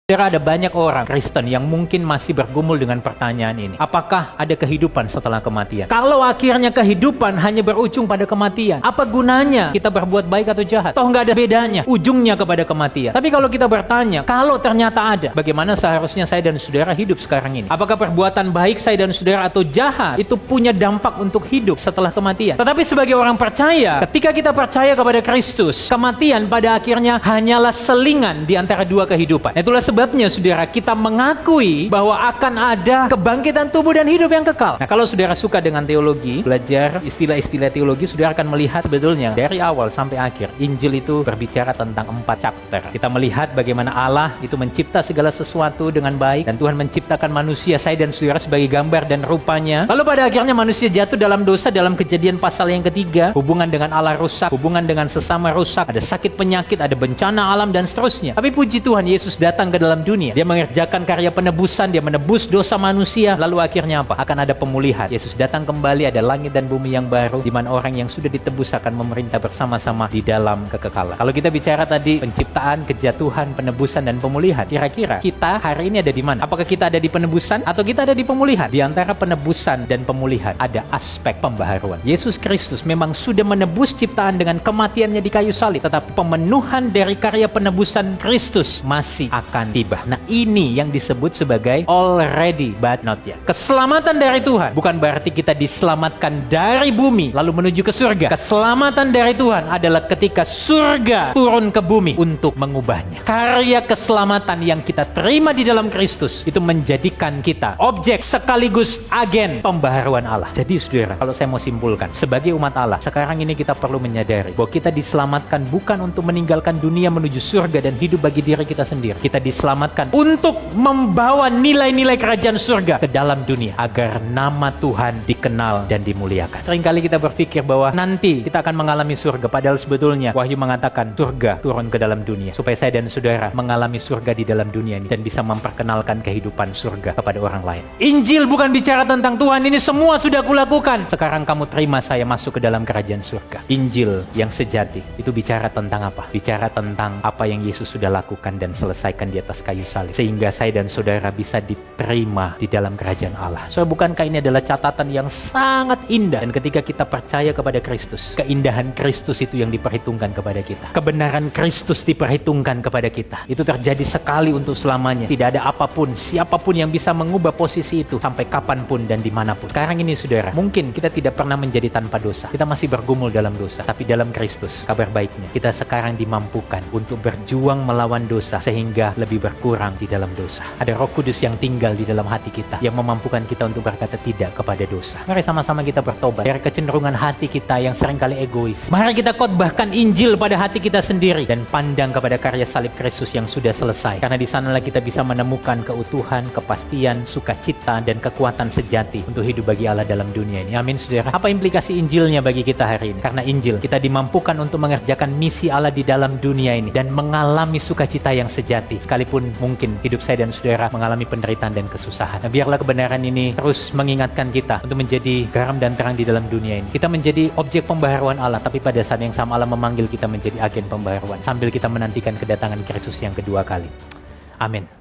Ada banyak orang Kristen yang mungkin masih bergumul dengan pertanyaan ini. Apakah ada kehidupan setelah kematian? Kalau akhirnya kehidupan hanya berujung pada kematian, apa gunanya kita berbuat baik atau jahat? Toh nggak ada bedanya, ujungnya kepada kematian. Tapi kalau kita bertanya, kalau ternyata ada, bagaimana seharusnya saya dan saudara hidup sekarang ini? Apakah perbuatan baik saya dan saudara atau jahat itu punya dampak untuk hidup setelah kematian? Tetapi sebagai orang percaya, ketika kita percaya kepada Kristus, kematian pada akhirnya hanyalah selingan di antara dua kehidupan. Itulah sebabnya saudara, kita mengakui bahwa akan ada kebangkitan tubuh dan hidup yang kekal. Nah, kalau saudara suka dengan teologi, belajar istilah-istilah teologi, saudara akan melihat sebetulnya dari awal sampai akhir Injil itu berbicara tentang 4 chapter. Kita melihat bagaimana Allah itu mencipta segala sesuatu dengan baik, dan Tuhan menciptakan manusia, saya dan saudara, sebagai gambar dan rupanya. Lalu pada akhirnya manusia jatuh dalam dosa. Dalam Kejadian pasal yang ketiga, hubungan dengan Allah rusak, hubungan dengan sesama rusak, ada sakit penyakit, ada bencana alam dan seterusnya. Tapi puji Tuhan, Yesus datang ke dalam dunia. Dia mengerjakan karya penebusan, dia menebus dosa manusia. Lalu akhirnya apa? Akan ada pemulihan. Yesus datang kembali, ada langit dan bumi yang baru, di mana orang yang sudah ditebus akan memerintah bersama-sama di dalam kekekalan. Kalau kita bicara tadi penciptaan, kejatuhan, penebusan dan pemulihan, kira-kira kita hari ini ada di mana? Apakah kita ada di penebusan atau kita ada di pemulihan? Di antara penebusan dan pemulihan ada aspek pembaharuan. Yesus Kristus memang sudah menebus ciptaan dengan kematiannya di kayu salib, tetapi pemenuhan dari karya penebusan Kristus masih akan tiba. Nah, ini yang disebut sebagai already but not yet. Keselamatan dari Tuhan bukan berarti kita diselamatkan dari bumi lalu menuju ke surga. Keselamatan dari Tuhan adalah ketika surga turun ke bumi untuk mengubahnya. Karya keselamatan yang kita terima di dalam Kristus itu menjadikan kita objek sekaligus agen pembaharuan Allah. Jadi saudara, kalau saya mau simpulkan, sebagai umat Allah, sekarang ini kita perlu menyadari bahwa kita diselamatkan bukan untuk meninggalkan dunia menuju surga dan hidup bagi diri kita sendiri. Kita diselamatkan untuk membawa nilai-nilai kerajaan surga ke dalam dunia agar nama Tuhan dikenal dan dimuliakan. Seringkali kita berpikir bahwa nanti kita akan mengalami surga, padahal sebetulnya Wahyu mengatakan surga turun ke dalam dunia supaya saya dan saudara mengalami surga di dalam dunia ini dan bisa memperkenalkan kehidupan surga kepada orang lain. Injil bukan bicara tentang Tuhan ini semua sudah kulakukan, sekarang kamu terima saya masuk ke dalam kerajaan surga. Injil yang sejati itu bicara tentang apa? Bicara tentang apa yang Yesus sudah lakukan dan selesaikan di atas kayu salib, sehingga saya dan saudara bisa diterima di dalam kerajaan Allah. So, bukankah ini adalah catatan yang sangat indah? Dan ketika kita percaya kepada Kristus, keindahan Kristus itu yang diperhitungkan kepada kita, kebenaran Kristus diperhitungkan kepada kita. Itu terjadi sekali untuk selamanya. Tidak ada apapun, siapapun yang bisa mengubah posisi itu sampai kapanpun dan dimanapun. Sekarang ini saudara, mungkin kita tidak pernah menjadi tanpa dosa. Kita masih bergumul dalam dosa. Tapi dalam Kristus, kabar baiknya, kita sekarang dimampukan untuk berjuang melawan dosa sehingga lebih berkurang di dalam dosa. Ada Roh Kudus yang tinggal di dalam hati kita yang memampukan kita untuk berkata tidak kepada dosa. Mari sama-sama kita bertobat dari kecenderungan hati kita yang seringkali egois. Mari kita khotbahkan Injil pada hati kita sendiri dan pandang kepada karya salib Kristus yang sudah selesai. Karena di sanalah kita bisa menemukan keutuhan, kepastian, sukacita dan kekuatan sejati untuk hidup bagi Allah dalam dunia ini. Amin saudara. Apa implikasi Injilnya bagi kita hari ini? Karena Injil, kita dimampukan untuk mengerjakan misi Allah di dalam dunia ini dan mengalami sukacita yang sejati. Sekalipun mungkin hidup saya dan saudara mengalami penderitaan dan kesusahan. Nah, biarlah kebenaran ini terus mengingatkan kita untuk menjadi garam dan terang di dalam dunia ini. Kita menjadi objek pembaharuan Allah, tapi pada saat yang sama Allah memanggil kita menjadi agen pembaharuan sambil kita menantikan kedatangan Kristus yang kedua kali. Amin.